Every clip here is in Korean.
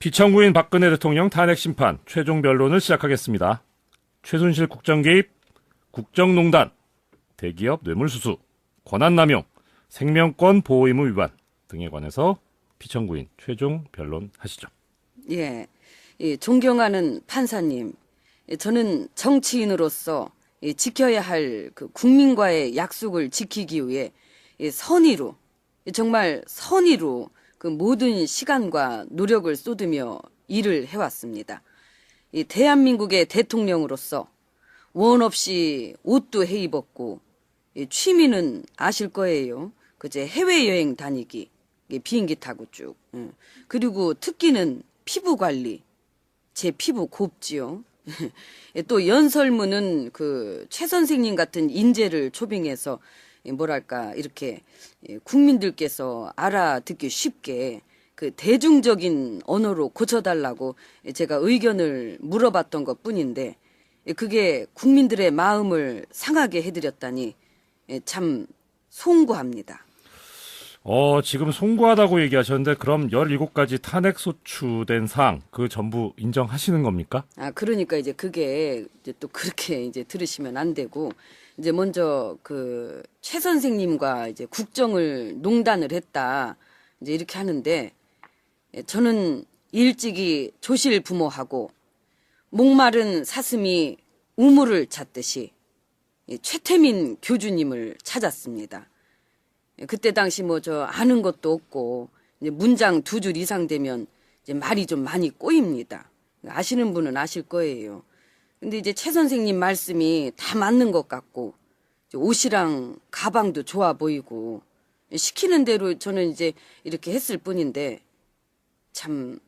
피청구인 박근혜 대통령 탄핵 심판 최종 변론을 시작하겠습니다. 최순실 국정 개입, 국정농단, 대기업 뇌물수수, 권한남용, 생명권 보호 의무 위반 등에 관해서 피청구인 최종 변론하시죠. 예, 존경하는 판사님, 저는 정치인으로서 지켜야 할 그 국민과의 약속을 지키기 위해 선의로, 정말 선의로 그 모든 시간과 노력을 쏟으며 일을 해왔습니다. 대한민국의 대통령으로서 원 없이 옷도 해 입었고, 취미는 아실 거예요. 그제 해외여행 다니기, 비행기 타고 쭉. 그리고 특기는 피부 관리. 제 피부 곱지요. 또 연설문은 그 최 선생님 같은 인재를 초빙해서 뭐랄까 이렇게 국민들께서 알아듣기 쉽게 그 대중적인 언어로 고쳐달라고 제가 의견을 물어봤던 것 뿐인데 그게 국민들의 마음을 상하게 해드렸다니 참 송구합니다. 지금 송구하다고 얘기하셨는데 그럼 17가지 탄핵 소추된 사항 그 전부 인정하시는 겁니까? 그러니까 이제 그게 이제 또 그렇게 이제 들으시면 안 되고 이제 먼저 그 최 선생님과 이제 국정을 농단을 했다 이제 이렇게 하는데 저는 일찍이 조실부모하고 목마른 사슴이 우물을 찾듯이 최태민 교주님을 찾았습니다. 그때 당시 뭐 저 아는 것도 없고 이제 문장 2줄 이상 되면 이제 말이 좀 많이 꼬입니다. 아시는 분은 아실 거예요. 근데 이제 최 선생님 말씀이 다 맞는 것 같고 옷이랑 가방도 좋아 보이고 시키는 대로 저는 이제 이렇게 했을 뿐인데 참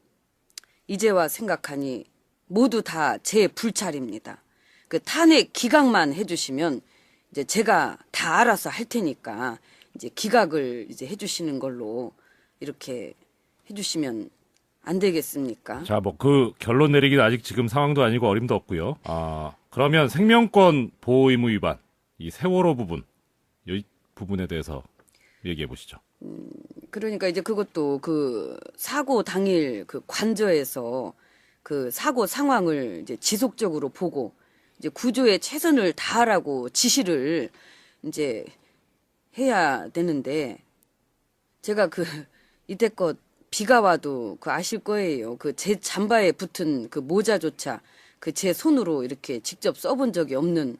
이제와 생각하니 모두 다 제 불찰입니다. 그 탄핵 기각만 해주시면 이제 제가 다 알아서 할 테니까 이제 기각을 이제 해주시는 걸로 이렇게 해주시면 안 되겠습니까? 자, 뭐 그 결론 내리기는 아직 지금 상황도 아니고 어림도 없고요. 그러면 생명권 보호 의무 위반 이 세월호 부분 이 부분에 대해서 얘기해 보시죠. 그러니까 이제 그것도 그 사고 당일 그 관저에서 그 사고 상황을 이제 지속적으로 보고 이제 구조에 최선을 다하라고 지시를 이제 해야 되는데 제가 그 이때껏 비가 와도 그 아실 거예요. 그 제 잠바에 붙은 그 모자조차 그 제 손으로 이렇게 직접 써본 적이 없는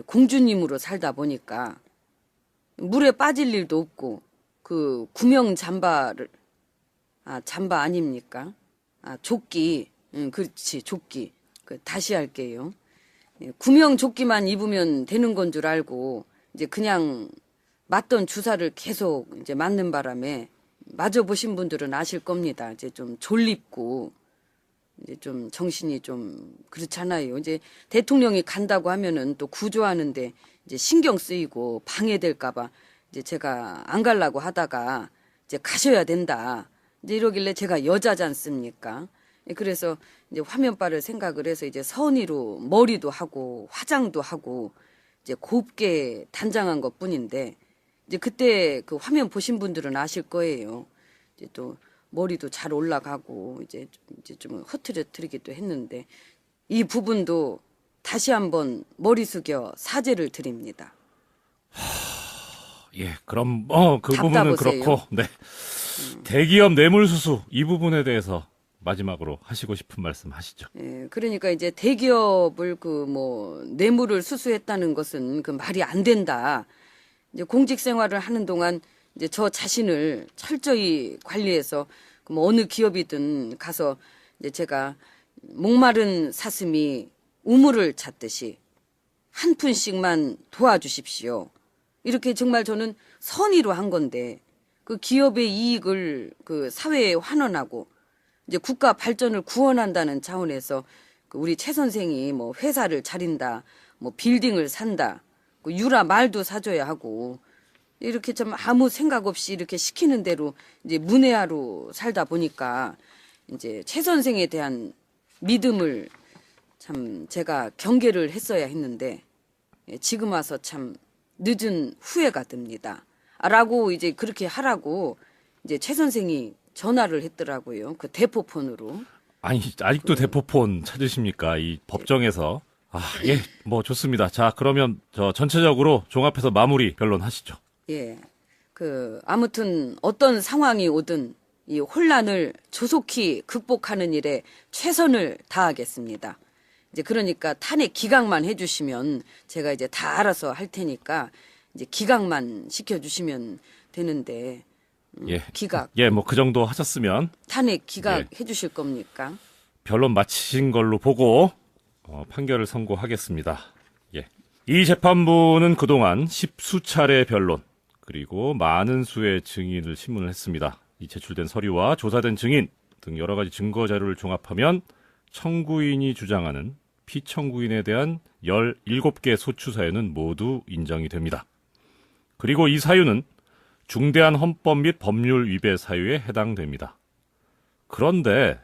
공주님으로 살다 보니까 물에 빠질 일도 없고 그 구명 잠바를 잠바 아닙니까? 조끼. 그렇지, 조끼. 다시 할게요. 구명 조끼만 입으면 되는 건 줄 알고 이제 그냥 맞던 주사를 계속 이제 맞는 바람에 맞아보신 분들은 아실 겁니다. 이제 좀 졸립고 이제 좀 정신이 좀 그렇잖아요. 이제 대통령이 간다고 하면은 또 구조하는데 이제 신경 쓰이고 방해될까봐 이제 제가 안 가려고 하다가 이제 가셔야 된다. 이제 이러길래 제가 여자지 않습니까? 그래서 이제 화면바를 생각을 해서 이제 선의로 머리도 하고 화장도 하고 이제 곱게 단장한 것 뿐인데 이제 그때 그 화면 보신 분들은 아실 거예요. 이제 또 머리도 잘 올라가고 이제 좀 흐트러뜨리기도 했는데 이 부분도 다시 한번 머리 숙여 사죄를 드립니다. 예, 그럼 그 부분은 답답하세요. 그렇고 네. 대기업 뇌물수수 이 부분에 대해서 마지막으로 하시고 싶은 말씀 하시죠. 예, 그러니까 이제 대기업을 그 뭐 뇌물을 수수했다는 것은 그 말이 안 된다. 이제 공직 생활을 하는 동안 이제 저 자신을 철저히 관리해서 뭐 어느 기업이든 가서 이제 제가 목마른 사슴이 우물을 찾듯이 한 푼씩만 도와주십시오. 이렇게 정말 저는 선의로 한 건데 그 기업의 이익을 그 사회에 환원하고 이제 국가 발전을 구원한다는 차원에서 그 우리 최 선생이 뭐 회사를 차린다, 뭐 빌딩을 산다, 그 유라 말도 사줘야 하고 이렇게 좀 아무 생각 없이 이렇게 시키는 대로 이제 문외하로 살다 보니까 이제 최 선생에 대한 믿음을 참 제가 경계를 했어야 했는데 지금 와서 참 늦은 후회가 듭니다. 라고 이제 그렇게 하라고 이제 최 선생이 전화를 했더라고요. 그 대포폰으로. 아니, 아직도 대포폰 찾으십니까? 이 법정에서. 예, 뭐 좋습니다. 자, 그러면 전체적으로 종합해서 마무리 변론하시죠. 예. 아무튼 어떤 상황이 오든 이 혼란을 조속히 극복하는 일에 최선을 다하겠습니다. 이제 그러니까 탄핵 기각만 해주시면 제가 이제 다 알아서 할 테니까 이제 기각만 시켜주시면 되는데, 예. 기각. 예, 뭐 그 정도 하셨으면 탄핵 기각 해주실 겁니까? 변론 마치신 걸로 보고 판결을 선고하겠습니다. 예. 이 재판부는 그동안 10수차례 변론, 그리고 많은 수의 증인을 신문을 했습니다. 이 제출된 서류와 조사된 증인 등 여러 가지 증거 자료를 종합하면 청구인이 주장하는 피청구인에 대한 17개 소추 사유는 모두 인정이 됩니다. 그리고 이 사유는 중대한 헌법 및 법률 위배 사유에 해당됩니다. 그런데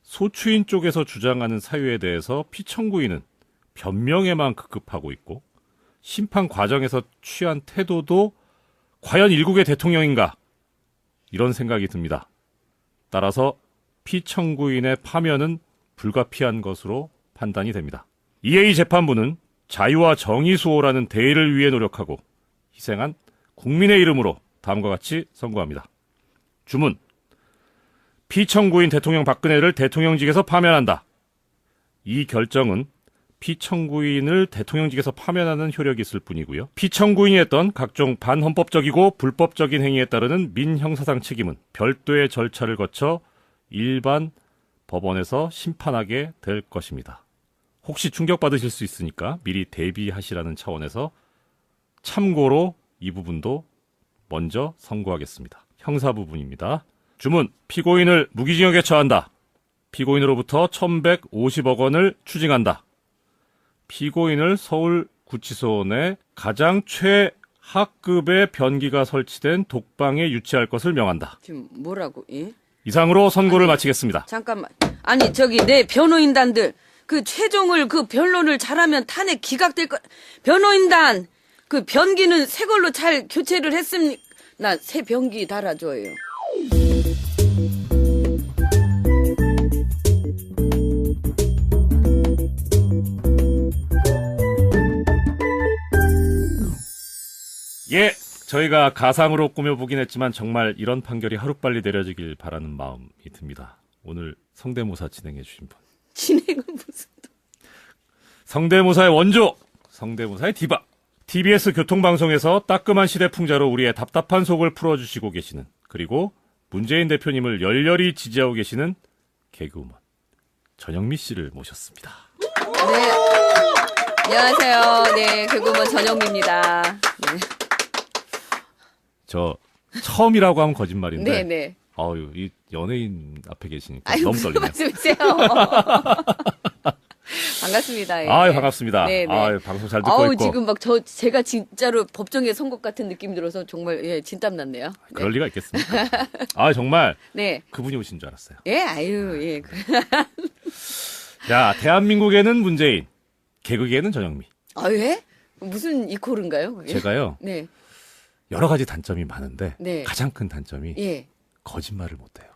소추인 쪽에서 주장하는 사유에 대해서 피청구인은 변명에만 급급하고 있고 심판 과정에서 취한 태도도 과연 일국의 대통령인가? 이런 생각이 듭니다. 따라서 피청구인의 파면은 불가피한 것으로 판단이 됩니다. 이에 이 재판부는 자유와 정의 수호라는 대의를 위해 노력하고 희생한 국민의 이름으로 다음과 같이 선고합니다. 주문. 피청구인 대통령 박근혜를 대통령직에서 파면한다. 이 결정은 피청구인을 대통령직에서 파면하는 효력이 있을 뿐이고요. 피청구인이 했던 각종 반헌법적이고 불법적인 행위에 따르는 민형사상 책임은 별도의 절차를 거쳐 일반 법원에서 심판하게 될 것입니다. 혹시 충격받으실 수 있으니까 미리 대비하시라는 차원에서 참고로 이 부분도 먼저 선고하겠습니다. 형사 부분입니다. 주문. 피고인을 무기징역에 처한다. 피고인으로부터 1,150억 원을 추징한다. 피고인을 서울구치소 내 가장 최하급의 변기가 설치된 독방에 유치할 것을 명한다. 지금 뭐라고? 예? 이상으로 선고를 마치겠습니다. 잠깐만. 아니 내 변호인단들 최종을 변론을 잘하면 탄핵 기각될 거. 변호인단 변기는 새 걸로 잘 교체를 했습니까? 나 새 변기 달아줘요. 예, 저희가 가상으로 꾸며보긴 했지만 정말 이런 판결이 하루빨리 내려지길 바라는 마음이 듭니다. 오늘 성대모사 진행해 주신 분. 진행은 무슨 성대모사의 원조, 성대모사의 디바. TBS 교통방송에서 따끔한 시대풍자로 우리의 답답한 속을 풀어주시고 계시는, 그리고 문재인 대표님을 열렬히 지지하고 계시는 개그우먼 전영미 씨를 모셨습니다. 네. 안녕하세요. 네, 개그우먼 전영미입니다. 네. 저 처음이라고 하면 거짓말인데. 네. 아유, 이 연예인 앞에 계시니까 아유, 너무 무슨 떨리네요. 말씀이세요? 반갑습니다. 예. 아유, 반갑습니다. 네. 아유, 방송 잘 듣고 있고. 지금 제가 진짜로 법정에 선 것 같은 느낌 들어서 정말 진땀 났네요. 그럴 리가 있겠습니까? 아, 정말 네. 그분이 오신 줄 알았어요. 예, 아유, 예. 자, 대한민국에는 문재인, 개그계에는 전영미. 아, 예? 무슨 이코르인가요? 그게? 제가요. 네. 여러 가지 단점이 많은데 네. 가장 큰 단점이 예. 거짓말을 못해요.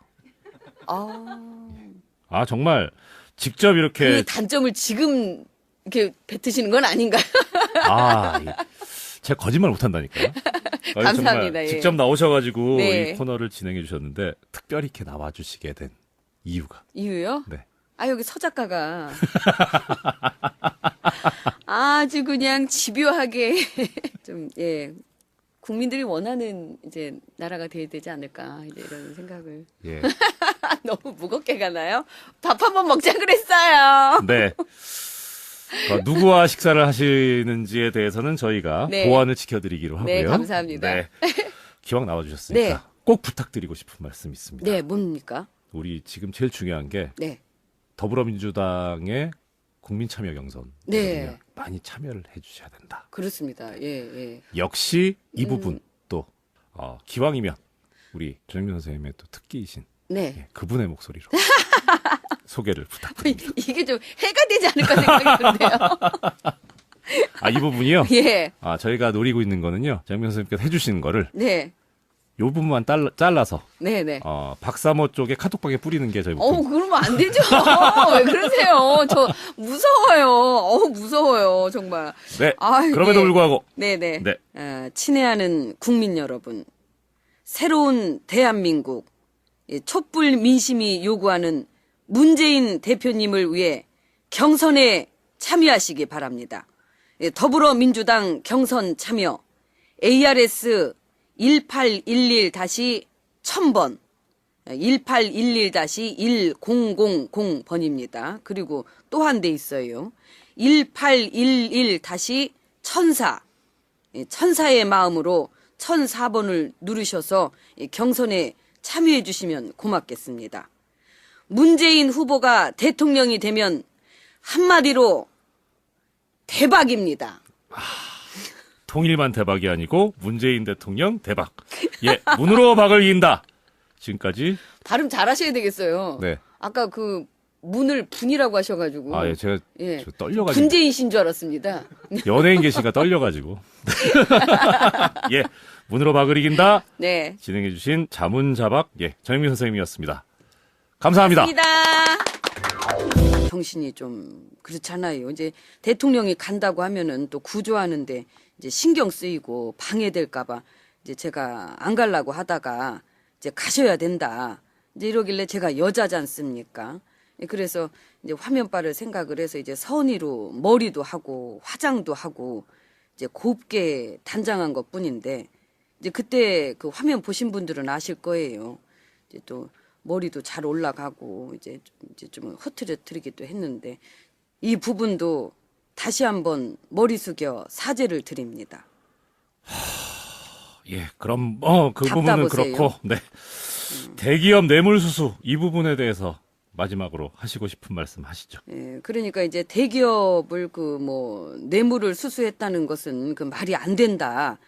아, 정말 직접 이렇게 그 단점을 지금 이렇게 뱉으시는 건 아닌가요? 제가 거짓말 못한다니까요. 감사합니다. 정말 예. 직접 나오셔가지고 네. 이 코너를 진행해 주셨는데 특별히 이렇게 나와주시게 된 이유가. 이유요? 네. 여기 서 작가가 아주 그냥 집요하게 좀, 예. 국민들이 원하는 이제 나라가 돼야 되지 않을까 이제 이런 생각을. 예. 너무 무겁게 가나요? 밥 한번 먹자 그랬어요. 네. 누구와 식사를 하시는지에 대해서는 저희가 네. 보안을 지켜드리기로 하고요. 네, 감사합니다. 네. 기왕 나와주셨으니까 네. 꼭 부탁드리고 싶은 말씀이 있습니다. 네, 뭡니까? 우리 지금 제일 중요한 게 네. 더불어민주당의 국민참여 경선. 네. 많이 참여를 해주셔야 된다. 그렇습니다. 예. 역시 이 부분 또 기왕이면 우리 전영민 선생님의 또 특기이신 네. 예, 그분의 목소리로 소개를 부탁드립니다. 이게 좀 해가 되지 않을까 생각이 드는데요. 이 부분이요? 예. 저희가 노리고 있는 거는요. 전영민 선생님께서 해주시는 거를 네. 요 부분만 잘라서 네네. 박사모 쪽에 카톡방에 뿌리는 게 저희 목표. 그러면 안 되죠. 왜 그러세요? 저 무서워요. 무서워요. 정말. 네. 아유, 그럼에도 예. 불구하고 네네. 네. 친애하는 국민 여러분. 새로운 대한민국, 촛불 민심이 요구하는 문재인 대표님을 위해 경선에 참여하시기 바랍니다. 더불어민주당 경선 참여 ARS 1811-1000번 1811-1000번입니다. 그리고 또 한 대 있어요. 1811-1004 천사의 마음으로 1004번을 누르셔서 경선에 참여해 주시면 고맙겠습니다. 문재인 후보가 대통령이 되면 한마디로 대박입니다. 통일만 대박이 아니고 문재인 대통령 대박. 예, 문으로 박을 이긴다. 지금까지 발음 잘하셔야 되겠어요. 네. 아까 그 문을 분이라고 하셔가지고. 예, 제가 예. 저 떨려가지고 분재이신 줄 알았습니다. 연예인 계시가 떨려가지고 예, 문으로 박을 이긴다. 네. 진행해주신 자문자박 정영민 선생님이었습니다. 감사합니다. 감사합니다. 정신이 좀 그렇잖아요. 이제 대통령이 간다고 하면은 또 구조하는데 이제 신경 쓰이고 방해될까봐 이제 제가 안 가려고 하다가 이제 가셔야 된다. 이제 이러길래 제가 여자지 않습니까? 그래서 이제 화면빨을 생각을 해서 이제 선의로 머리도 하고 화장도 하고 이제 곱게 단장한 것 뿐인데 이제 그때 그 화면 보신 분들은 아실 거예요. 이제 또 머리도 잘 올라가고 이제 좀 흐트러뜨리기도 했는데 이 부분도 다시 한번 머리 숙여 사죄를 드립니다. 예, 그럼 그 부분은 답답하세요? 그렇고 대기업 뇌물수수 이 부분에 대해서 마지막으로 하시고 싶은 말씀 하시죠. 예, 그러니까 이제 대기업을 뇌물을 수수했다는 것은 그 말이 안 된다.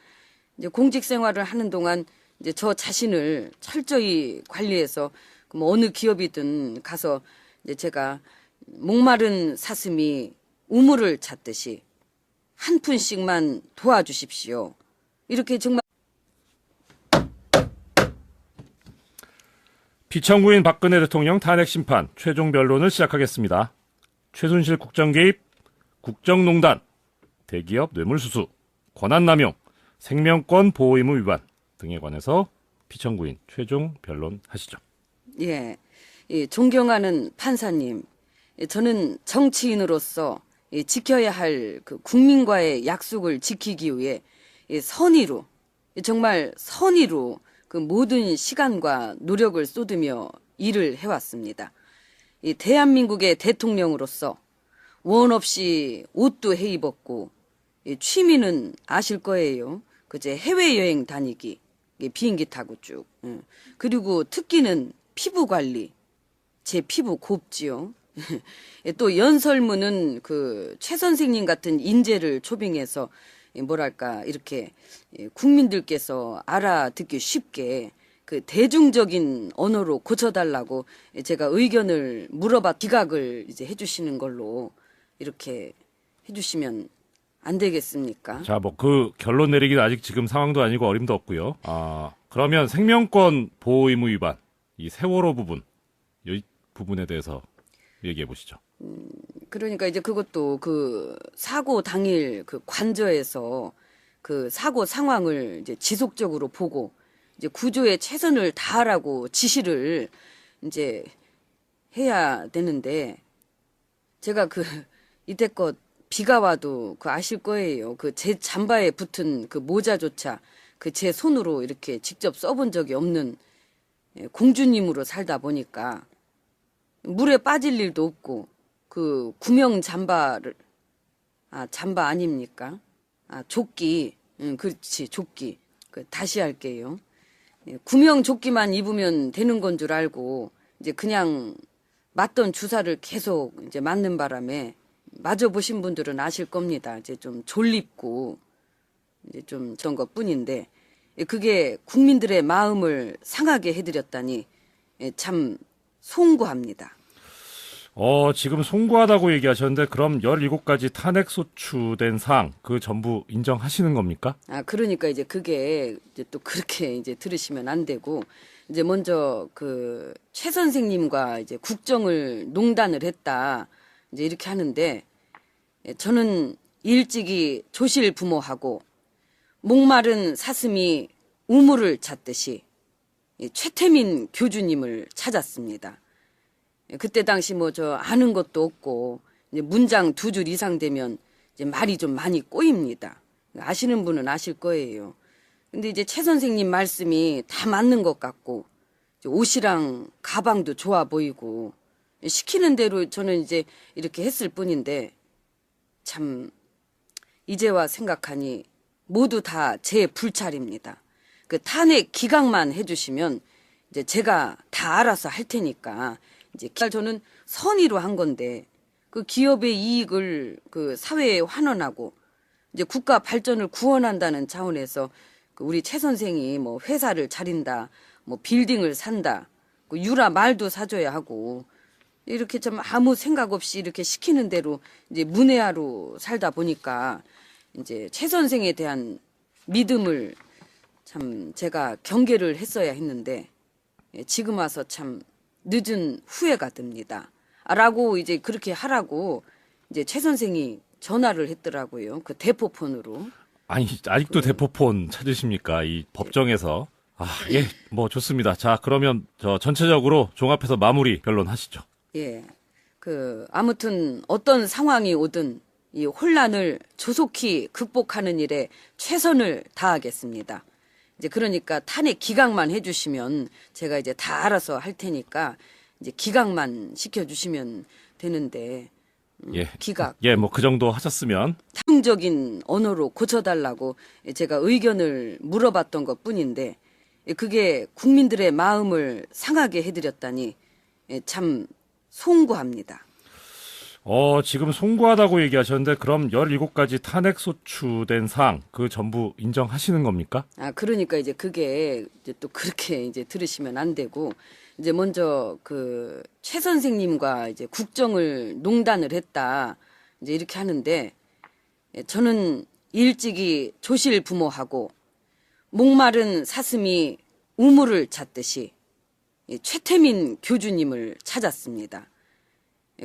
이제 공직 생활을 하는 동안 이제 저 자신을 철저히 관리해서 어느 기업이든 가서 이제 제가 목마른 사슴이 우물을 찾듯이 한 푼씩만 도와주십시오. 이렇게 정말 피청구인 박근혜 대통령 탄핵 심판 최종 변론을 시작하겠습니다. 최순실 국정 개입, 국정농단, 대기업 뇌물수수, 권한남용, 생명권 보호 의무 위반 등에 관해서 피청구인 최종 변론하시죠. 예, 존경하는 판사님, 저는 정치인으로서 지켜야 할 그 국민과의 약속을 지키기 위해 선의로, 정말 선의로 그 모든 시간과 노력을 쏟으며 일을 해왔습니다. 대한민국의 대통령으로서 원 없이 옷도 해 입었고, 취미는 아실 거예요. 그제 해외여행 다니기, 비행기 타고 쭉. 그리고 특기는 피부 관리. 제 피부 곱지요. 또 연설문은 그 최 선생님 같은 인재를 초빙해서 이렇게 국민들께서 알아듣기 쉽게 그 대중적인 언어로 고쳐달라고 제가 의견을 물어봐 기각을 이제 해주시는 걸로 이렇게 해주시면 안 되겠습니까? 자, 그 결론 내리기는 아직 지금 상황도 아니고 어림도 없고요. 그러면 생명권 보호 의무 위반, 이 세월호 부분, 이 부분에 대해서 얘기해 보시죠. 그러니까 이제 그것도 그 사고 당일 그 관저에서 그 사고 상황을 이제 지속적으로 보고 이제 구조에 최선을 다하라고 지시를 이제 해야 되는데 제가 그 이때껏 비가 와도 그 아실 거예요. 그 제 잠바에 붙은 그 모자조차 그 제 손으로 이렇게 직접 써본 적이 없는 공주님으로 살다 보니까 물에 빠질 일도 없고 그 구명 잠바를 잠바 아닙니까? 조끼. 그렇지, 조끼. 다시 할게요. 구명 조끼만 입으면 되는 건 줄 알고 이제 그냥 맞던 주사를 계속 이제 맞는 바람에 맞아 보신 분들은 아실 겁니다. 이제 좀 졸립고 이제 좀 그런 것뿐인데 그게 국민들의 마음을 상하게 해드렸다니 참 송구합니다. 지금 송구하다고 얘기하셨는데 그럼 17가지 탄핵 소추된 사항 그 전부 인정하시는 겁니까? 그러니까 이제 그게 이제 또 그렇게 이제 들으시면 안 되고, 이제 먼저 최 선생님과 이제 국정을 농단을 했다. 이제 이렇게 하는데, 저는 일찍이 조실 부모하고 목마른 사슴이 우물을 찾듯이 최태민 교주님을 찾았습니다. 그때 당시 뭐 저 아는 것도 없고 이제 문장 2줄 이상 되면 이제 말이 좀 많이 꼬입니다. 아시는 분은 아실 거예요. 근데 이제 최 선생님 말씀이 다 맞는 것 같고 옷이랑 가방도 좋아 보이고 시키는 대로 저는 이제 이렇게 했을 뿐인데 참 이제와 생각하니 모두 다 제 불찰입니다. 그 탄핵 기각만 해주시면 이제 제가 다 알아서 할 테니까 이제 저는 선의로 한 건데 그 기업의 이익을 그 사회에 환원하고 이제 국가 발전을 구원한다는 차원에서 그 우리 최 선생이 뭐 회사를 차린다, 뭐 빌딩을 산다, 그 유라 말도 사줘야 하고 이렇게 좀 아무 생각 없이 이렇게 시키는 대로 이제 문외하로 살다 보니까 이제 최 선생에 대한 믿음을 참 제가 경계를 했어야 했는데 지금 와서 참 늦은 후회가 듭니다. 라고 이제 그렇게 하라고 이제 최 선생이 전화를 했더라고요. 그 대포폰으로. 아니, 아직도 대포폰 찾으십니까? 이 법정에서. 예, 뭐 좋습니다. 자, 그러면 전체적으로 종합해서 마무리 변론하시죠. 예. 아무튼 어떤 상황이 오든 이 혼란을 조속히 극복하는 일에 최선을 다하겠습니다. 이제 그러니까 탄핵 기각만 해주시면 제가 이제 다 알아서 할 테니까 이제 기각만 시켜주시면 되는데 예. 기각. 예, 뭐 그 정도 하셨으면. 상적인 언어로 고쳐달라고 제가 의견을 물어봤던 것 뿐인데 그게 국민들의 마음을 상하게 해드렸다니 참 송구합니다. 지금 송구하다고 얘기하셨는데 그럼 17가지 탄핵 소추된 사항 그 전부 인정하시는 겁니까? 그러니까 이제 그게 이제 또 그렇게 이제 들으시면 안 되고 이제 먼저 최 선생님과 이제 국정을 농단을 했다. 이제 이렇게 하는데 저는 일찍이 조실 부모하고 목마른 사슴이 우물을 찾듯이 최태민 교주님을 찾았습니다.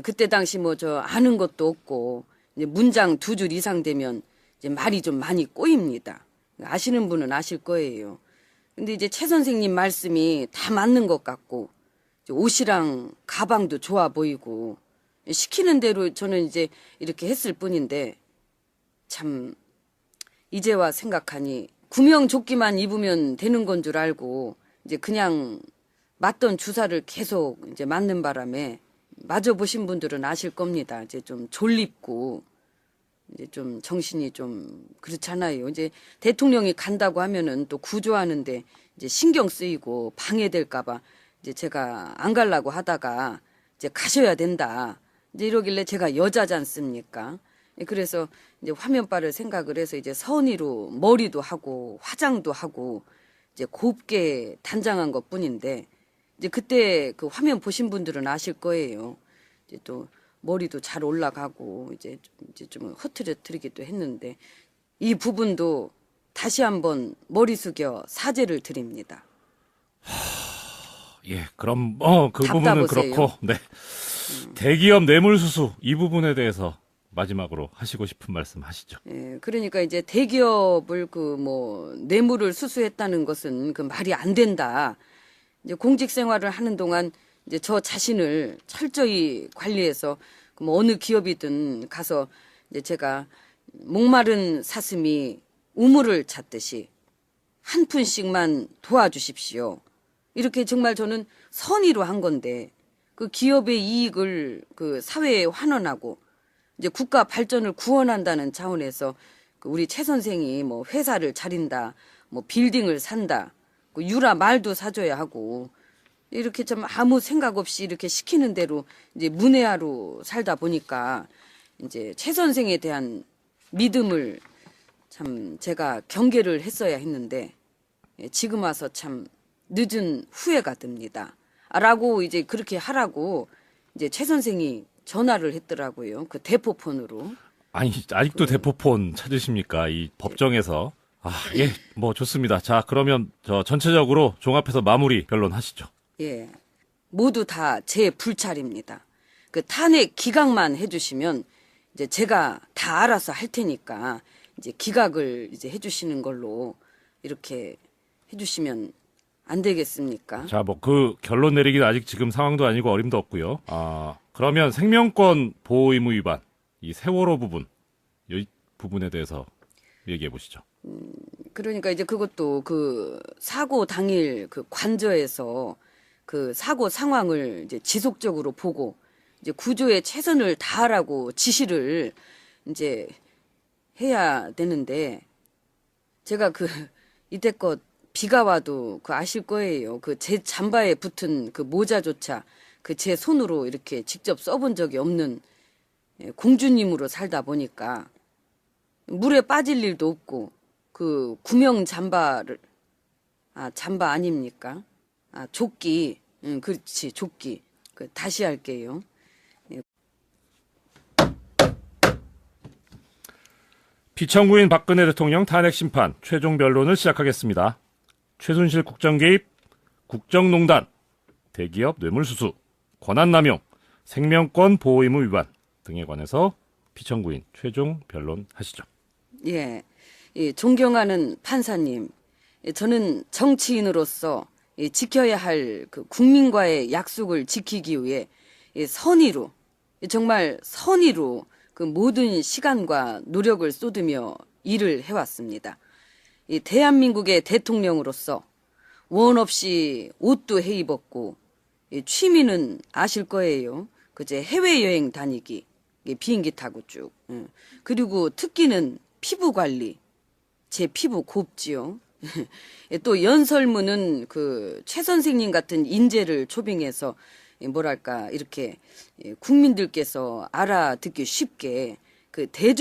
그때 당시 뭐 저 아는 것도 없고 이제 문장 2줄 이상 되면 이제 말이 좀 많이 꼬입니다. 아시는 분은 아실 거예요. 근데 이제 최 선생님 말씀이 다 맞는 것 같고 옷이랑 가방도 좋아 보이고 시키는 대로 저는 이제 이렇게 했을 뿐인데 참 이제와 생각하니 구명조끼만 입으면 되는 건 줄 알고 이제 그냥 맞던 주사를 계속 이제 맞는 바람에 맞아보신 분들은 아실 겁니다. 이제 좀 졸립고 이제 좀 정신이 좀 그렇잖아요. 이제 대통령이 간다고 하면은 또 구조하는데 이제 신경 쓰이고 방해될까봐 이제 제가 안 가려고 하다가 이제 가셔야 된다. 이제 이러길래 제가 여자지 않습니까? 그래서 이제 화면빨을 생각을 해서 이제 선의로 머리도 하고 화장도 하고 이제 곱게 단장한 것 뿐인데 이제 그때 그 화면 보신 분들은 아실 거예요. 이제 또 머리도 잘 올라가고 이제 좀 흐트러뜨리기도 했는데 이 부분도 다시 한번 머리 숙여 사죄를 드립니다. 예, 그럼 그 부분은 답답하세요? 그렇고, 네. 대기업 뇌물수수 이 부분에 대해서 마지막으로 하시고 싶은 말씀 하시죠. 예, 그러니까 이제 대기업을 뇌물을 수수했다는 것은 그 말이 안 된다. 이제 공직 생활을 하는 동안 이제 저 자신을 철저히 관리해서 어느 기업이든 가서 이제 제가 목마른 사슴이 우물을 찾듯이 한 푼씩만 도와주십시오. 이렇게 정말 저는 선의로 한 건데 그 기업의 이익을 그 사회에 환원하고 이제 국가 발전을 구원한다는 차원에서 그 우리 최 선생이 뭐 회사를 차린다, 뭐 빌딩을 산다, 그 유라 말도 사줘야 하고 이렇게 좀 아무 생각 없이 이렇게 시키는 대로 이제 문외하로 살다 보니까 이제 최 선생에 대한 믿음을 참 제가 경계를 했어야 했는데 지금 와서 참 늦은 후회가 듭니다. 라고 이제 그렇게 하라고 이제 최 선생이 전화를 했더라고요. 그 대포폰으로. 아니, 아직도 대포폰 찾으십니까? 이 법정에서. 아, 예, 뭐 좋습니다. 자, 그러면 저 전체적으로 종합해서 마무리 변론하시죠. 예. 모두 다 제 불찰입니다. 그 탄핵 기각만 해주시면 이제 제가 다 알아서 할 테니까 이제 기각을 이제 해주시는 걸로 이렇게 해주시면 안 되겠습니까? 자, 뭐 그 결론 내리기는 아직 지금 상황도 아니고 어림도 없고요. 아, 그러면 생명권 보호 의무 위반, 이 세월호 부분, 이 부분에 대해서 얘기해 보시죠. 그러니까 이제 그것도 그 사고 당일 그 관저에서 그 사고 상황을 이제 지속적으로 보고 이제 구조에 최선을 다하라고 지시를 이제 해야 되는데 제가 그 이때껏 비가 와도 그 아실 거예요. 그 제 잠바에 붙은 그 모자조차 그 제 손으로 이렇게 직접 써본 적이 없는 공주님으로 살다 보니까 물에 빠질 일도 없고 그 구명 잠바를 잠바 아닙니까? 조끼. 그렇지, 조끼. 다시 할게요. 피청구인 박근혜 대통령 탄핵 심판 최종 변론을 시작하겠습니다. 최순실 국정 개입, 국정농단, 대기업 뇌물수수, 권한남용, 생명권 보호 의무 위반 등에 관해서 피청구인 최종 변론하시죠. 예. 존경하는 판사님, 저는 정치인으로서 지켜야 할 그 국민과의 약속을 지키기 위해 선의로, 정말 선의로 그 모든 시간과 노력을 쏟으며 일을 해왔습니다. 대한민국의 대통령으로서 원 없이 옷도 해 입었고, 취미는 아실 거예요. 그제 해외여행 다니기, 비행기 타고 쭉. 그리고 특기는 피부 관리. 제 피부 곱지요. 또 연설문은 그 최 선생님 같은 인재를 초빙해서 뭐랄까 이렇게 국민들께서 알아듣기 쉽게 그 대중